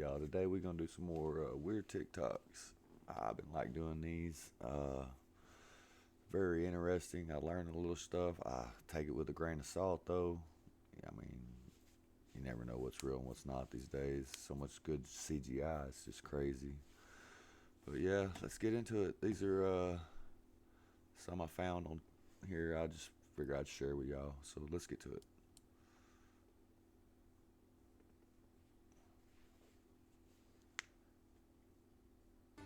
y'all. Today we're gonna do some more weird TikToks. I've been like doing these. Very interesting. I learned a little stuff. I take it with a grain of salt, though. I mean, you never know what's real and what's not these days. So much good CGI. It's just crazy. But yeah, let's get into it. These are some I found on here. I just figured I'd share with y'all. So let's get to it.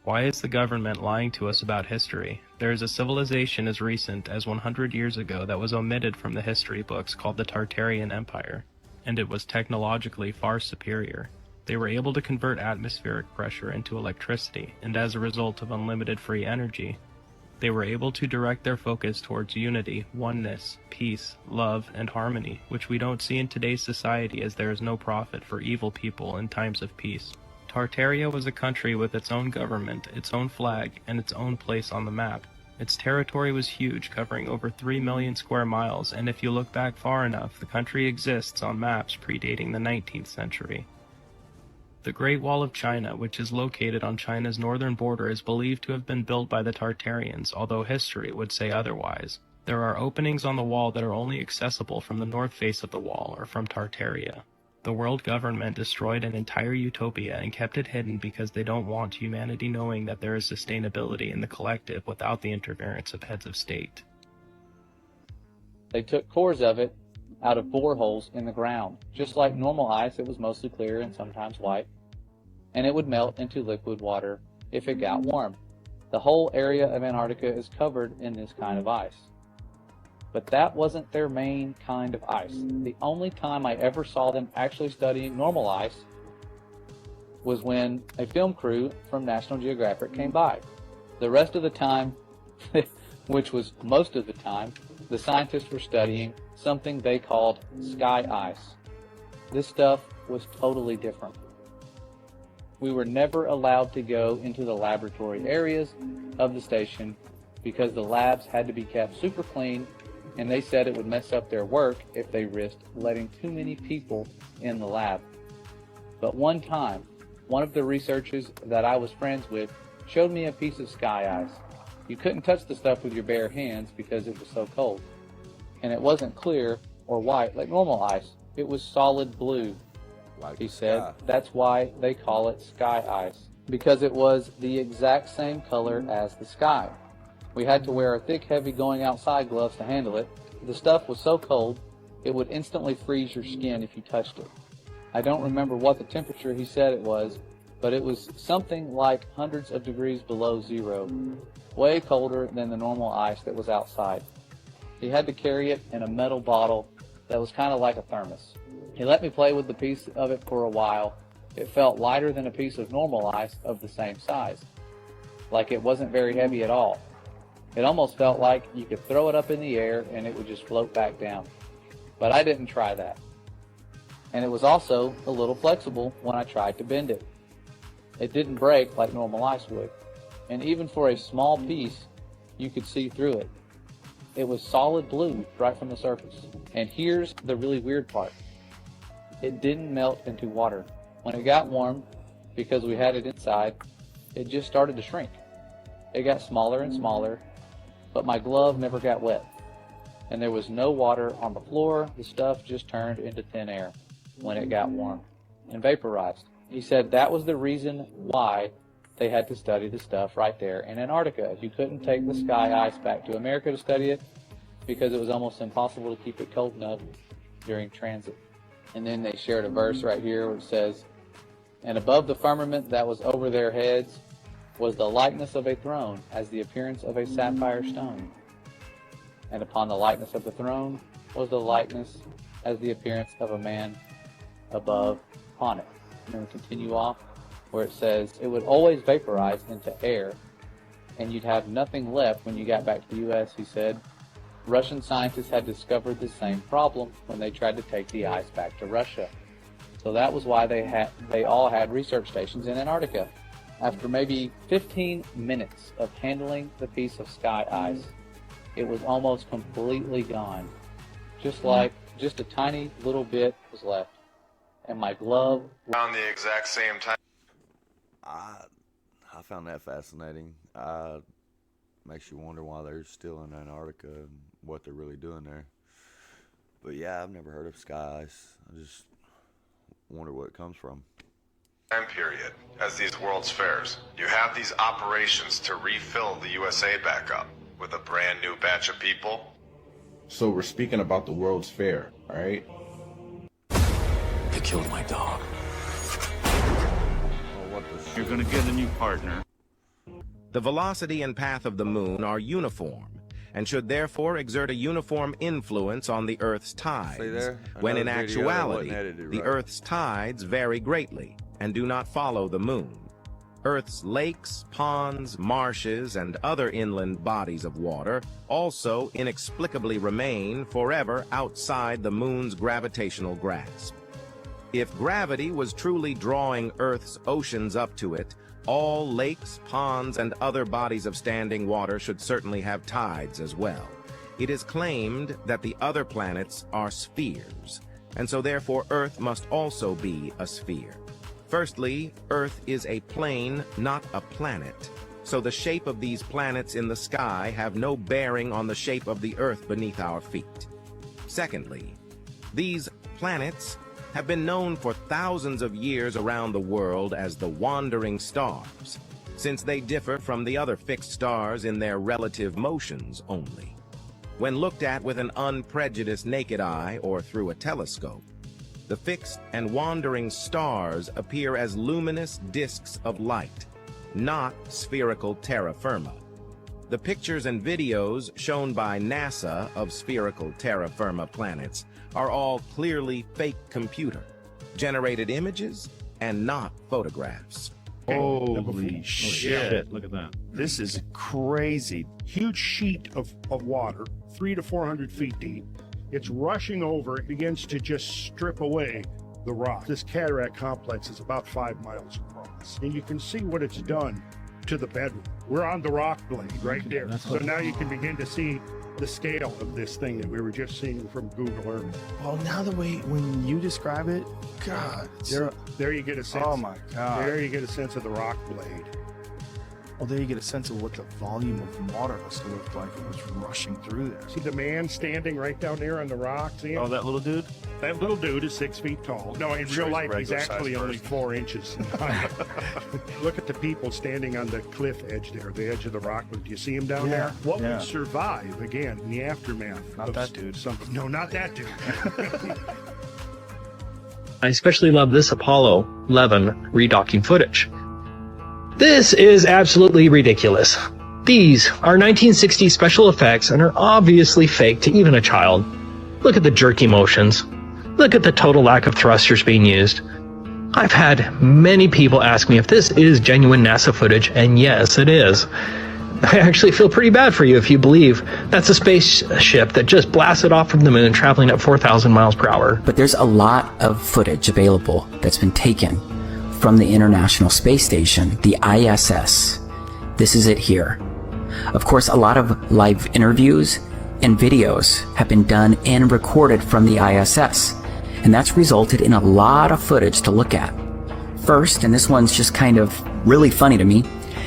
Why is the government lying to us about history? There is a civilization as recent as 100 years ago that was omitted from the history books called the Tartarian Empire, and it was technologically far superior. They were able to convert atmospheric pressure into electricity, and as a result of unlimited free energy, they were able to direct their focus towards unity, oneness, peace, love, and harmony, which we don't see in today's society as there is no profit for evil people in times of peace. Tartaria was a country with its own government, its own flag, and its own place on the map. Its territory was huge, covering over 3 million square miles, and if you look back far enough, the country exists on maps predating the 19th century. The Great Wall of China, which is located on China's northern border, is believed to have been built by the Tartarians, although history would say otherwise. There are openings on the wall that are only accessible from the north face of the wall, or from Tartaria. The world government destroyed an entire utopia and kept it hidden because they don't want humanity knowing that there is sustainability in the collective without the interference of heads of state. They took cores of it out of boreholes in the ground. Just like normal ice, it was mostly clear and sometimes white, and it would melt into liquid water if it got warm. The whole area of Antarctica is covered in this kind of ice. But that wasn't their main kind of ice. The only time I ever saw them actually studying normal ice was when a film crew from National Geographic came by. The rest of the time, which was most of the time, the scientists were studying something they called sky ice. This stuff was totally different. We were never allowed to go into the laboratory areas of the station because the labs had to be kept super clean, and they said it would mess up their work if they risked letting too many people in the lab. But one time, one of the researchers that I was friends with showed me a piece of sky ice. You couldn't touch the stuff with your bare hands because it was so cold. And it wasn't clear or white like normal ice. It was solid blue. Like He the said sky. that's why they call it sky ice, because it was the exact same color as the sky. We had to wear thick, heavy going outside gloves to handle it. The stuff was so cold, it would instantly freeze your skin if you touched it. I don't remember what the temperature he said it was, but it was something like hundreds of degrees below zero, way colder than the normal ice that was outside. He had to carry it in a metal bottle that was kind of like a thermos. He let me play with the piece of it for a while. It felt lighter than a piece of normal ice of the same size, like it wasn't very heavy at all. It almost felt like you could throw it up in the air and it would just float back down. But I didn't try that. And it was also a little flexible when I tried to bend it. It didn't break like normal ice would. And even for a small piece, you could see through it. It was solid blue right from the surface. And here's the really weird part. It didn't melt into water. When it got warm, because we had it inside, it just started to shrink. It got smaller and smaller, but my glove never got wet. And there was no water on the floor. The stuff just turned into thin air when it got warm and vaporized. He said that was the reason why they had to study the stuff right there in Antarctica. You couldn't take the sky ice back to America to study it because it was almost impossible to keep it cold enough during transit. And then they shared a verse right here which says, "And above the firmament that was over their heads was the likeness of a throne, as the appearance of a sapphire stone. And upon the likeness of the throne was the likeness as the appearance of a man above upon it." And then we continue off where it says, "It would always vaporize into air, and you'd have nothing left when you got back to the U.S., he said. Russian scientists had discovered the same problem when they tried to take the ice back to Russia. So that was why they all had research stations in Antarctica. After maybe 15 minutes of handling the piece of sky ice, it was almost completely gone. Just a tiny little bit was left. and my glove. Around the exact same time. I found that fascinating. Makes you wonder why they're still in Antarctica and what they're really doing there. But yeah, I've never heard of sky ice. I just wonder where it comes from. Time period as these World's Fairs. You have these operations to refill the USA back up with a brand new batch of people. So we're speaking about the World's Fair, all right? They killed my dog. You're gonna get a new partner. The velocity and path of the moon are uniform, and should therefore exert a uniform influence on the Earth's tides, when in Another video that actuality, wasn't edited the right. Earth's tides vary greatly and do not follow the moon. Earth's lakes, ponds, marshes, and other inland bodies of water also inexplicably remain forever outside the moon's gravitational grasp. If gravity was truly drawing Earth's oceans up to it, all lakes, ponds, and other bodies of standing water should certainly have tides as well. It is claimed that the other planets are spheres, and so therefore Earth must also be a sphere. Firstly, Earth is a plane, not a planet, so the shape of these planets in the sky have no bearing on the shape of the Earth beneath our feet. Secondly, these planets have been known for thousands of years around the world as the wandering stars, since they differ from the other fixed stars in their relative motions only. When looked at with an unprejudiced naked eye or through a telescope, the fixed and wandering stars appear as luminous disks of light, not spherical terra firma. The pictures and videos shown by NASA of spherical terra firma planets are all clearly fake computer-generated images and not photographs. Holy shit. Look at that. This is crazy. Huge sheet of water, 300 to 400 feet deep. It's rushing over. It begins to just strip away the rock. This cataract complex is about 5 miles across. And you can see what it's done to the bedrock. We're on the rock blade right there. So now you can begin to see the scale of this thing that we were just seeing from Google Earth. Well, now the way when you describe it, God, There you get a sense. oh my God. There you get a sense of the rock blade. Well, there you get a sense of what the volume of water must have looked like it was rushing through there. See the man standing right down there on the rock? See him? Oh, that little dude? That little dude is 6 feet tall. No, in sure real he's a life, he's regular sized actually only person. 4 inches. Look at the people standing on the cliff edge there, the edge of the rock. Do you see him down there? What would survive, again, in the aftermath? Not of that dude. Something? No, not that dude. I especially love this Apollo 11 redocking footage. This is absolutely ridiculous. These are 1960s special effects and are obviously fake to even a child. Look at the jerky motions. Look at the total lack of thrusters being used. I've had many people ask me if this is genuine NASA footage, and yes, it is. I actually feel pretty bad for you if you believe that's a spaceship that just blasted off from the moon traveling at 4,000 miles per hour. But there's a lot of footage available that's been taken from the International Space Station, the ISS. This is it here. Of course, a lot of live interviews and videos have been done and recorded from the ISS, and that's resulted in a lot of footage to look at. First, and this one's just kind of really funny to me,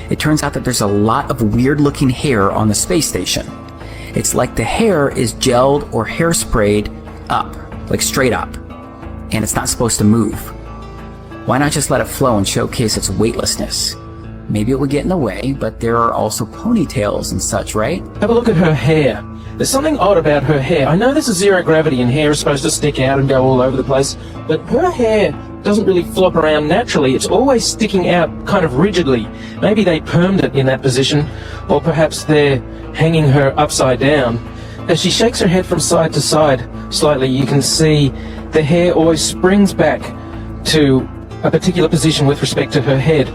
it turns out that there's a lot of weird looking hair on the space station. It's like the hair is gelled or hairsprayed up, like straight up, and it's not supposed to move. Why not just let it flow and showcase its weightlessness? Maybe it would get in the way, but there are also ponytails and such, right? Have a look at her hair. There's something odd about her hair. I know this is zero gravity and hair is supposed to stick out and go all over the place, but her hair doesn't really flop around naturally. It's always sticking out kind of rigidly. Maybe they permed it in that position, or perhaps they're hanging her upside down. As she shakes her head from side to side slightly, you can see the hair always springs back to a particular position with respect to her head.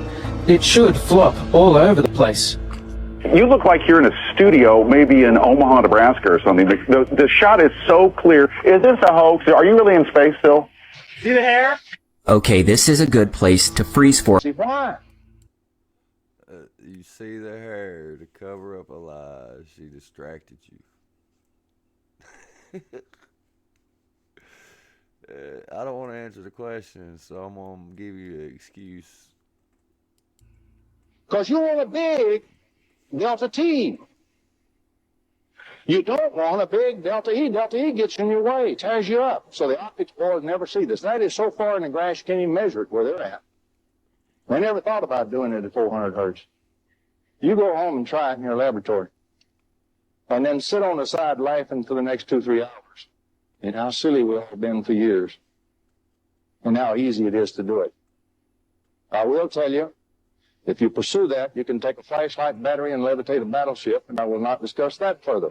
It should flop all over the place. You look like you're in a studio, maybe in Omaha, Nebraska or something. The shot is so clear. Is this a hoax? Are you really in space still? See the hair? Okay, this is a good place to freeze for. Why? You see the hair to cover up a lie. She distracted you. I don't want to answer the question, so I'm gonna give you an excuse. Because you want a big delta T. You don't want a big delta E. Delta E gets in your way, tears you up. So the optics boys never see this. That is so far in the grass you can't even measure it where they're at. They never thought about doing it at 400 hertz. You go home and try it in your laboratory. And then sit on the side laughing for the next 2-3 hours. And how silly we all have been for years. And how easy it is to do it. I will tell you, if you pursue that, you can take a flashlight battery and levitate a battleship, and I will not discuss that further.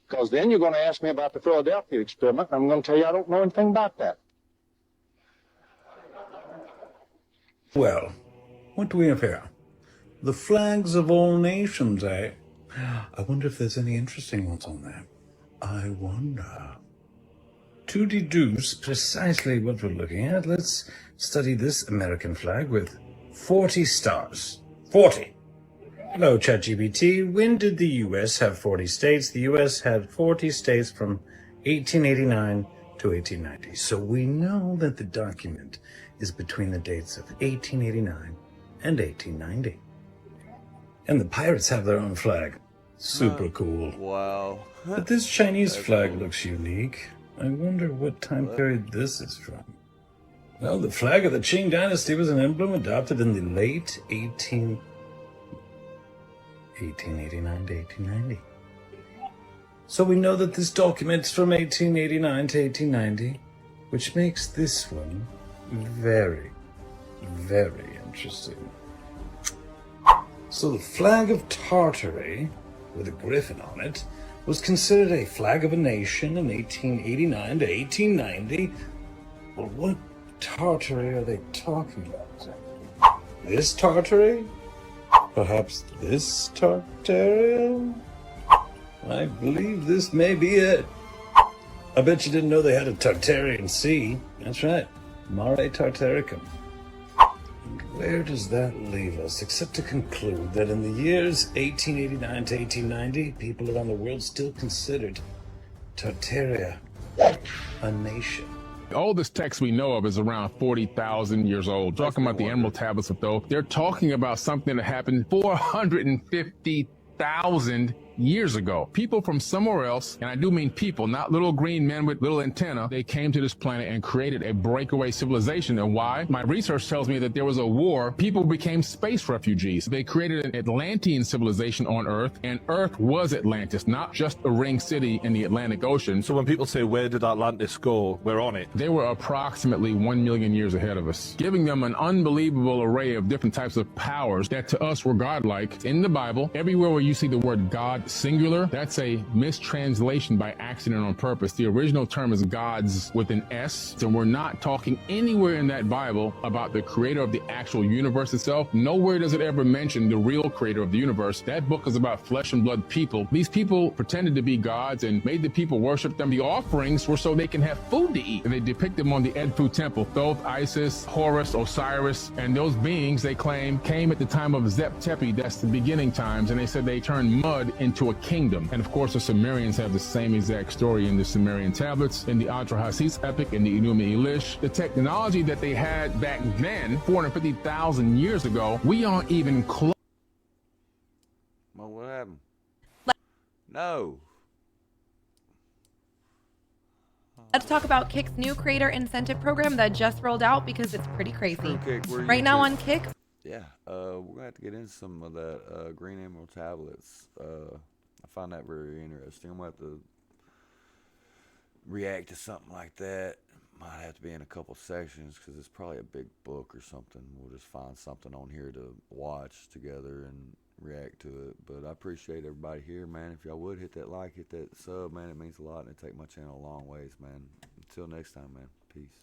Because then you're going to ask me about the Philadelphia experiment, and I'm going to tell you I don't know anything about that. Well, what do we have here? The flags of all nations, eh? I wonder if there's any interesting ones on there. I wonder. To deduce precisely what we're looking at, let's study this American flag with 40 stars. 40! Hello, ChatGPT. When did the U.S. have 40 states? The U.S. had 40 states from 1889 to 1890. So we know that the document is between the dates of 1889 and 1890. And the pirates have their own flag. Super cool. Wow. But this Chinese flag looks unique. I wonder what time period this is from. Well, the flag of the Qing dynasty was an emblem adopted in the late 1889 to 1890. So we know that this document's from 1889 to 1890, which makes this one very, very interesting. So the flag of Tartary, with a griffin on it, was considered a flag of a nation in 1889 to 1890. Well, what Tartary are they talking about exactly? This Tartary? Perhaps this Tartarian? I believe this may be it. I bet you didn't know they had a Tartarian Sea. That's right, Mare Tartaricum. And where does that leave us, except to conclude that in the years 1889 to 1890, people around the world still considered Tartaria a nation. The oldest text we know of is around 40,000 years old. Talking about the Emerald Tablets of Thoth, they're talking about something that happened 450,000 years ago. People from somewhere else, and I do mean people, not little green men with little antenna, they came to this planet and created a breakaway civilization. And why? My research tells me that there was a war. People became space refugees. They created an Atlantean civilization on Earth, and Earth was Atlantis, not just a ring city in the Atlantic Ocean. So when people say, where did Atlantis go? We're on it. They were approximately 1 million years ahead of us, giving them an unbelievable array of different types of powers that to us were godlike. In the Bible, everywhere where you see the word God singular, that's a mistranslation by accident on purpose. The original term is gods with an S, and we're not talking anywhere in that Bible about the creator of the actual universe itself. Nowhere does it ever mention the real creator of the universe. That book is about flesh and blood people. These people pretended to be gods and made the people worship them. The offerings were so they can have food to eat. And they depict them on the Edfu temple. Thoth, Isis, Horus, Osiris, and those beings, they claim, came at the time of Zep Tepi. That's the beginning times. And they said they turned mud into a kingdom. And of course, the Sumerians have the same exact story in the Sumerian tablets, in the Atrahasis epic, in the Enuma Elish. The technology that they had back then, 450,000 years ago, we aren't even close. Well, what happened? No. Let's talk about Kick's new creator incentive program that just rolled out because it's pretty crazy. Kick, Right now on Kick, yeah, we're gonna have to get into some of that Green Emerald tablets. I find that very interesting. I'm gonna have to react to something like that. Might have to be in a couple sections because it's probably a big book or something. We'll just find something on here to watch together and react to it. But I appreciate everybody here, man. If y'all would hit that like, hit that sub, man, it means a lot, and it take my channel a long ways, man. Until next time, man. Peace.